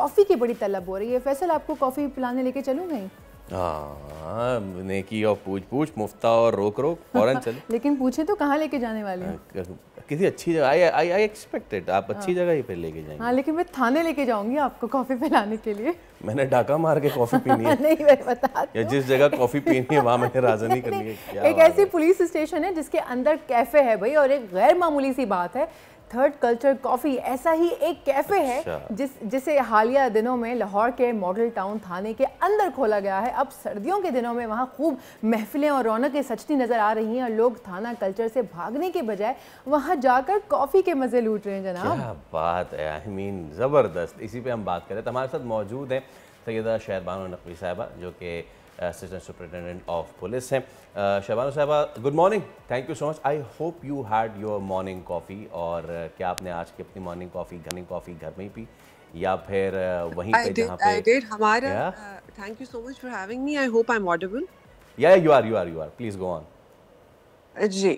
کافی کی بڑی طلب ہو رہی ہے. فیصل آپ کو کافی پلانے لے کے چلوں کہیں؟ ہاں نیکی اور پوچھ پوچھ مفتہ اور روک روک فوراً چلے. لیکن پوچھیں تو کہاں لے کے جانے والے ہیں؟ کسی اچھی جگہ. آئی ایکسپیکٹڈ آپ اچھی جگہ ہی پہ لے کے جائیں گے. ہاں لیکن میں تھانے لے کے جاؤں گی آپ کو کافی پلانے کے لیے. میں نے ڈاکہ مار کے کافی پینی ہے. نہیں میں بتا یا جس جگہ کافی پینی ہے وہاں میں نے رازہ نہیں کرنی ہے. ایک ایسی پولیس اسٹیشن ہے جس کے اندر کیفے ہے بھائی, اور ایک غیر معمولی سی بات ہے, تھرڈ کلچر کافی ایسا ہی ایک کیفے ہے جسے حالیہ دنوں میں لاہور کے ماڈل ٹاؤن تھانے کے اندر کھولا گیا ہے. اب سردیوں کے دنوں میں وہاں خوب محفلیں اور رونقیں سجتی نظر آ رہی ہیں, اور لوگ تھانہ کلچر سے بھاگنے کے بجائے وہاں جا کر کافی کے مزے لوٹ رہے ہیں. جناب کیا بات ہے, آئی مین زبردست. اسی پہ ہم بات کریں تو ہمارے ساتھ موجود ہیں سیدہ شہربانو نقوی صاحبہ جو کہ اسسٹنٹ سپرنٹینڈنٹ آف پولیس ہیں. شہربانو صاحبہ good morning, thank you so much. I hope you had your morning coffee. اور کیا آپ نے آج کی اپنی مارننگ کافی گھر میں ہی پی یا پھر وہیں پہ جہاں پہ؟ I did. ہمارا thank you so much for having me. I hope I'm audible. Yeah, you are. Please go on. جی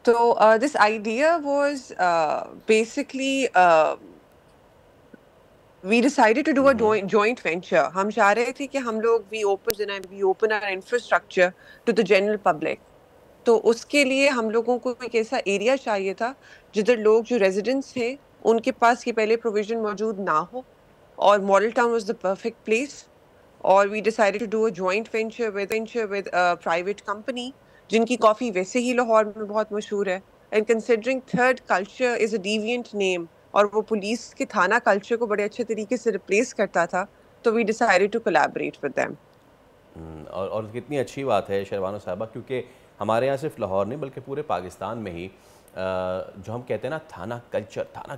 تو this idea was basically we decided to do a joint venture. ہم چاہ رہے تھے کہ ہم لوگ we open our infrastructure to the general public. تو اس کے لیے ہم لوگوں کو ایک ایسا ایریا چاہیے تھا جدھر لوگ جو ریزیڈنٹس ہیں ان کے پاس یہ پہلے پروویژن موجود نہ ہو, اور model town was the perfect place. اور we decided to do a joint venture with a private company جن کی کافی ویسے ہی لاہور میں بہت مشہور ہے. And considering third culture is a deviant name اور وہ پولیس کے تھانہ کلچر کو بڑے اچھے طریقے سے ریپلیس کرتا تھا, تو we decided to collaborate with them. اور کتنی اچھی بات ہے شہربانو صاحبہ, کیونکہ ہمارے یہاں صرف لاہور نہیں بلکہ پورے پاکستان میں ہی جو ہم کہتے ہیں نا تھانہ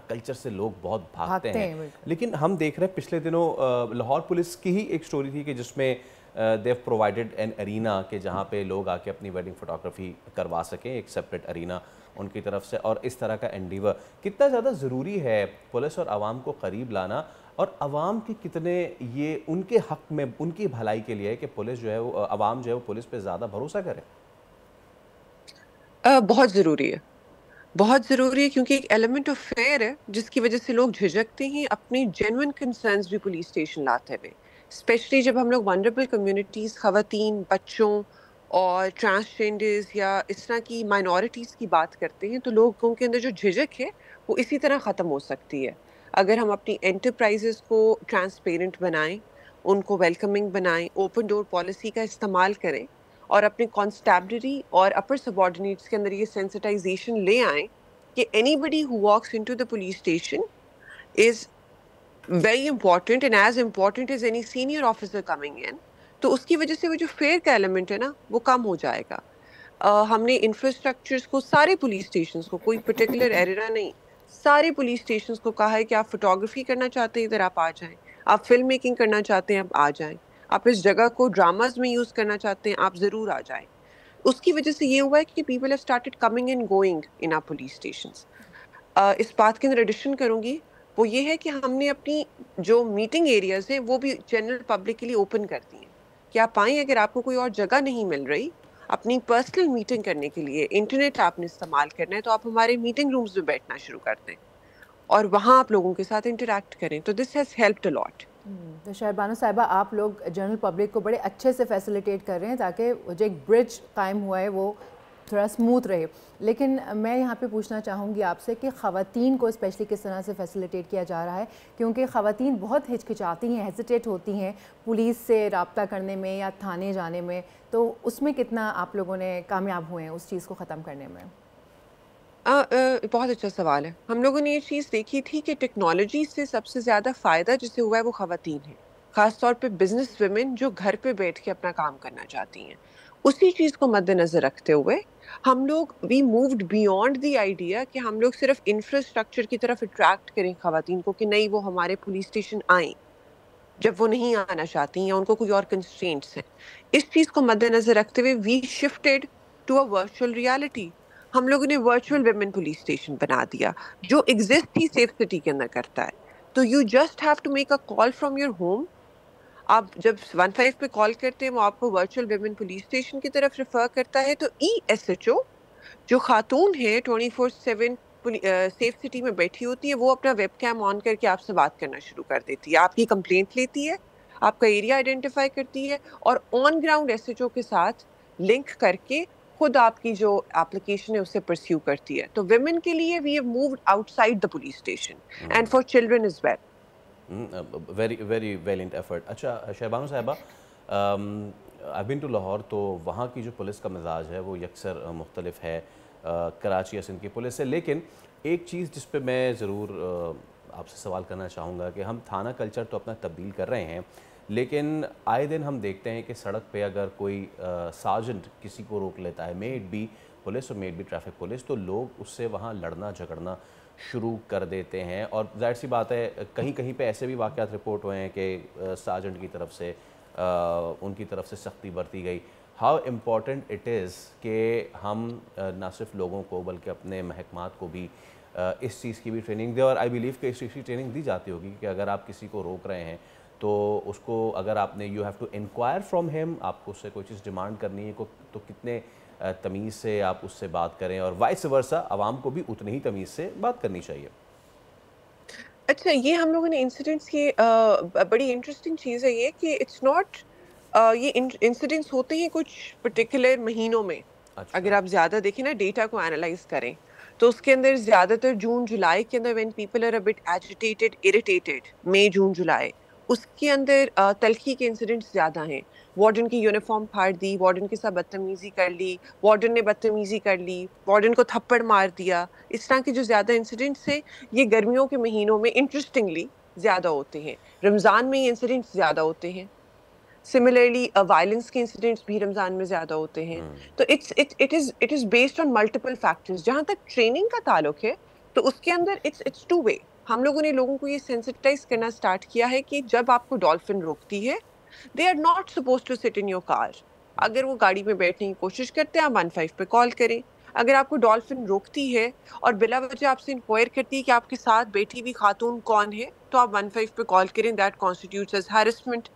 کلچر سے لوگ بہت بھاگتے ہیں. لیکن ہم دیکھ رہے ہیں پچھلے دنوں لاہور پولیس کی ہی ایک سٹوری تھی کہ جس میں they have provided an arena کہ جہاں پہ لوگ آ کے اپنی ویڈنگ فوٹوگرافی کروا سکیں, ایک سیپریٹ ارینا ان کی طرف سے. اور اس طرح کا انڈیور کتنا زیادہ ضروری ہے پولیس اور عوام کو قریب لانا, اور عوام کی کتنے یہ ان کے حق میں ان کی بھلائی کے لیے ہے کہ پولیس جو ہے وہ عوام جو ہے وہ پولیس پہ زیادہ بھروسہ کرے؟ بہت ضروری ہے کیونکہ ایک ایلیمنٹ آف فیئر ہے جس کی وجہ سے لوگ جھجکتے ہیں اپنی جینوئن کنسرنز بھی پولیس اسٹیشن لاتے ہوئے, اسپیشلی جب ہم لوگ ونڈربل کمیونٹیز, خواتین, بچوں اور ٹرانسجینڈرز یا اس طرح کی مائنورٹیز کی بات کرتے ہیں, تو لوگوں کے اندر جو جھجک ہے وہ اسی طرح ختم ہو سکتی ہے اگر ہم اپنی انٹرپرائزز کو ٹرانسپیرنٹ بنائیں, ان کو ویلکمنگ بنائیں, اوپن ڈور پالیسی کا استعمال کریں, اور اپنے کانسٹیبلری اور اپر سبارڈینیٹس کے اندر یہ سینسٹائزیشن لے آئیں کہ anybody who walks into the police station is very important and as important as any senior officer coming in. تو اس کی وجہ سے وہ جو فیئر کا ایلیمنٹ ہے نا وہ کم ہو جائے گا. ہم نے انفراسٹرکچرز کو سارے پولیس اسٹیشنز کو, کوئی پرٹیکولر ایریا نہیں, سارے پولیس اسٹیشنز کو کہا ہے کہ آپ فوٹوگرافی کرنا چاہتے ہیں ادھر آپ آ جائیں, آپ فلم میکنگ کرنا چاہتے ہیں آپ آ جائیں, آپ اس جگہ کو ڈراماز میں یوز کرنا چاہتے ہیں آپ ضرور آ جائیں. اس کی وجہ سے یہ ہوا ہے کہ people have started coming and going in our police stations. اس بات کے اندر ایڈیشن کروں گی وہ یہ ہے کہ ہم نے اپنی جو میٹنگ ایریاز ہیں وہ بھی جنرل پبلک کے لیے اوپن کر دی ہیں کہ آپ آئیں, اگر آپ کو کوئی اور جگہ نہیں مل رہی اپنی پرسنل میٹنگ کرنے کے لیے, انٹرنیٹ آپ نے استعمال کرنا ہے, تو آپ ہمارے میٹنگ رومز میں بیٹھنا شروع کر دیں اور وہاں آپ لوگوں کے ساتھ انٹریکٹ کریں. تو دس ہیز ہیلپڈ اے لاٹ. تو شہربانو صاحبہ آپ لوگ جنرل پبلک کو بڑے اچھے سے فیسیلیٹیٹ کر رہے ہیں تاکہ جو ایک برج قائم ہوا ہے وہ تھوڑا سموتھ رہے. لیکن میں یہاں پہ پوچھنا چاہوں گی آپ سے کہ خواتین کو اسپیشلی کس طرح سے فیسیلیٹیٹ کیا جا رہا ہے, کیونکہ خواتین بہت ہچکچاتی ہیں, ہیزیٹیٹ ہوتی ہیں پولیس سے رابطہ کرنے میں یا تھانے جانے میں, تو اس میں کتنا آپ لوگوں نے کامیاب ہوئے ہیں اس چیز کو ختم کرنے میں؟ بہت اچھا سوال ہے. ہم لوگوں نے یہ چیز دیکھی تھی کہ ٹیکنالوجی سے سب سے زیادہ فائدہ جسے ہوا ہے وہ خواتین ہیں, خاص طور پہ بزنس ویمن جو گھر پہ بیٹھ کے اپنا کام کرنا چاہتی ہیں. اسی چیز کو مد نظر رکھتے ہوئے ہم لوگ we moved beyond the idea کہ ہم لوگ صرف انفراسٹرکچر کی طرف اٹریکٹ کریں خواتین کو کہ نہیں وہ ہمارے پولیس اسٹیشن آئیں جب وہ نہیں آنا چاہتی یا ان کو کوئی اور کنسٹرینٹس ہیں. اس چیز کو مد نظر رکھتے ہوئے we shifted to a virtual reality. ہم لوگوں نے ورچوئل ویمن پولیس اسٹیشن بنا دیا جو ایگزسٹ ہی سیف سٹی کے اندر کرتا ہے. تو you just have to make a call from your home. آپ جب 15 پہ کال کرتے ہیں وہ آپ کو ورچوئل ویمن پولیس اسٹیشن کی طرف ریفر کرتا ہے. تو ای ایس ایچ او جو خاتون ہے 24/7 سیف سٹی میں بیٹھی ہوتی ہے وہ اپنا ویب کیم آن کر کے آپ سے بات کرنا شروع کر دیتی ہے, آپ کی کمپلینٹ لیتی ہے, آپ کا ایریا آئیڈینٹیفائی کرتی ہے اور on ground S H O کے ساتھ لنک کر کے خود آپ کی جو اپلیکیشن ہے اسے پرسیو کرتی ہے. تو ویمن کے لیے we have moved outside the police station and for children as well. Very very valiant effort. اچھا شہبانو صاحبہ, آئی بین ٹو لاہور, تو وہاں کی جو پولیس کا مزاج ہے وہ یکسر مختلف ہے کراچی یا سندھ کی پولیس سے, لیکن ایک چیز جس پہ میں ضرور آپ سے سوال کرنا چاہوں گا کہ ہم تھانہ کلچر تو اپنا تبدیل کر رہے ہیں, لیکن آئے دن ہم دیکھتے ہیں کہ سڑک پہ اگر کوئی سارجنٹ کسی کو روک لیتا ہے, مے اٹ بی پولیس اور may it be traffic police, تو لوگ اس سے وہاں لڑنا جھگڑنا شروع کر دیتے ہیں. اور ظاہر سی بات ہے کہیں کہیں پہ ایسے بھی واقعات رپورٹ ہوئے ہیں کہ سارجنٹ کی طرف سے ان کی طرف سے سختی برتی گئی. ہاؤ امپورٹنٹ اٹ از کہ ہم نہ صرف لوگوں کو بلکہ اپنے محکمات کو بھی اس چیز کی بھی ٹریننگ دیں, اور آئی بلیو کہ اس چیز کی ٹریننگ دی جاتی ہوگی کہ اگر آپ کسی کو روک رہے ہیں تو اس کو اگر آپ نے you have to inquire from him, آپ کو اس سے کوئی چیز ڈیمانڈ کرنی ہے تو کتنے تمیز سے آپ اس سے بات کریں, اور وائس ورسا عوام کو بھی اتنی ہی تمیز سے بات کرنی چاہیے. اچھا, یہ ہم لوگوں نے انسیڈنٹس کی بڑی انٹرسٹنگ چیز ہے یہ کہ اٹس ناٹ, یہ انسیڈنٹس ہوتے ہیں کچھ پرٹیکولر مہینوں میں. اگر آپ زیادہ دیکھیں نا ڈیٹا کو انالائز کریں تو اس کے اندر زیادہ تر جون جولائی کے اندر when people are a bit agitated irritated, مئی جون جولائی, اس کے اندر تلخی کے انسیڈنٹس زیادہ ہیں. وارڈن کی یونیفارم پھاڑ دی, وارڈن کے ساتھ بدتمیزی کر لی, وارڈن نے بدتمیزی کر لی, وارڈن کو تھپڑ مار دیا, اس طرح کے جو زیادہ انسیڈنٹس ہیں یہ گرمیوں کے مہینوں میں انٹرسٹنگلی زیادہ ہوتے ہیں. رمضان میں یہ انسیڈنٹس زیادہ ہوتے ہیں. سملرلی وائلنس کے انسیڈنٹس بھی رمضان میں زیادہ ہوتے ہیں. تو it is based on multiple factors. جہاں تک ٹریننگ کا تعلق ہے تو اس کے اندر اٹس ٹو وے. ہم لوگوں نے لوگوں کو یہ سینسٹائز کرنا سٹارٹ کیا ہے کہ جب آپ کو ڈولفن روکتی ہے they are not supposed to sit in your car. اگر وہ گاڑی میں بیٹھنے کی کوشش کرتے ہیں آپ 15 پہ کال کریں. اگر آپ کو ڈولفن روکتی ہے اور بلا وجہ آپ سے انکوائر کرتی ہے کہ آپ کے ساتھ بیٹھی ہوئی خاتون کون ہے تو آپ 15 پہ کال کریں. That constitutes as harassment.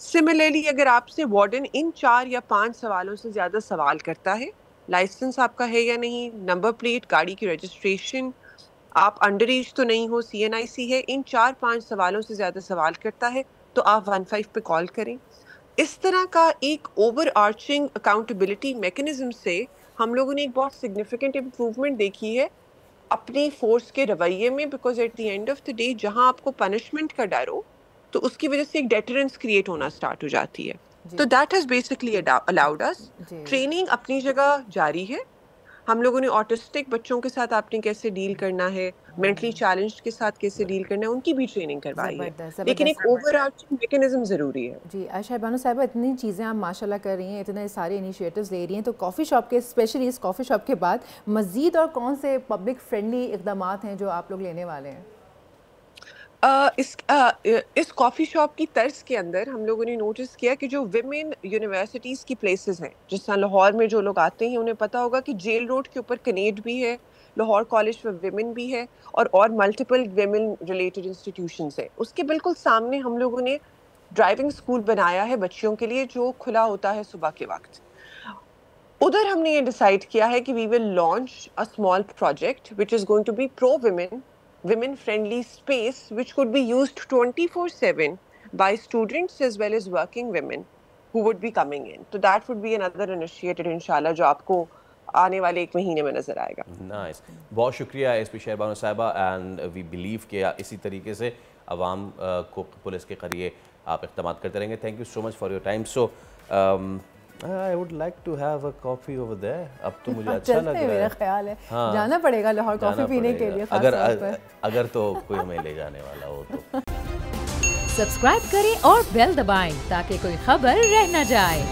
Similarly اگر آپ سے وارڈن ان 4 یا 5 سوالوں سے زیادہ سوال کرتا ہے, لائسنس آپ کا ہے یا نہیں, نمبر پلیٹ, گاڑی کی رجسٹریشن, آپ انڈر ایج تو نہیں ہو, CNIC ہے, ان 4-5 سوالوں سے زیادہ سوال کرتا ہے تو آپ 15 پہ کال کریں. اس طرح کا ایک اوور آرچنگ اکاؤنٹیبلٹی میکنزم سے ہم لوگوں نے ایک بہت سگنیفیکنٹ امپروومنٹ دیکھی ہے اپنی فورس کے رویے میں. Because at the end of the day جہاں آپ کو پنشمنٹ کا ڈر ہو تو اس کی وجہ سے ایک ڈیٹرنس کریٹ ہونا سٹارٹ ہو جاتی ہے. تو that has basically allowed us. Training اپنی جگہ جاری ہے. ہم لوگوں نے آٹسٹک بچوں کے ساتھ آپ نے کیسے ڈیل کرنا ہے, مینٹلی چیلنجڈ کے ساتھ کیسے ڈیل کرنا ہے, ان کی بھی ٹریننگ کروائی ہے, لیکن ایک اوور آرچنگ میکنزم ضروری ہے. جی شہبانو صاحبہ, اتنی چیزیں آپ ماشاء اللہ کر رہی ہیں, اتنے سارے انیشیٹوز لے رہی ہیں, تو کافی شاپ کے اسپیشلی اس کافی شاپ کے بعد مزید اور کون سے پبلک فرینڈلی اقدامات ہیں جو آپ لوگ لینے والے ہیں؟ اس کافی شاپ کی طرز کے اندر ہم لوگوں نے نوٹس کیا کہ جو ویمن یونیورسٹیز کی پلیسز ہیں, جس طرح لاہور میں جو لوگ آتے ہیں انہیں پتہ ہوگا کہ جیل روڈ کے اوپر کنیڈ بھی ہے, لاہور کالج فار ویمن بھی ہے, اور ملٹیپل ویمن ریلیٹڈ انسٹیٹیوشنز ہیں. اس کے بالکل سامنے ہم لوگوں نے ڈرائیونگ اسکول بنایا ہے بچیوں کے لیے جو کھلا ہوتا ہے صبح کے وقت. ادھر ہم نے یہ ڈیسائیڈ کیا ہے کہ we will launch a small project which is going to be pro women friendly space which could be used 24/7 by students as well as working women who would be coming in. So that would be another initiative inshallah جو آپ کو آنے والے 1 مہینے میں نظر آئے گا. Nice, بہت شکریہ ایس پی شہبانو صاحبہ, اینڈ وی بلیو کہ اسی طریقے سے عوام کو پولیس کے قریے آپ اقدامات کرتے رہیں گے. Thank you so much for your time. So I would like to have a coffee over there. اب تو مجھے اچھا لگ رہا ہے, میرا خیال ہے جانا پڑے گا لاہور کافی پینے کے لیے, اگر تو کوئی ہمیں لے جانے والا ہو تو. سبسکرائب کریں اور بیل دبائیں تاکہ کوئی خبر رہ نہ جائے.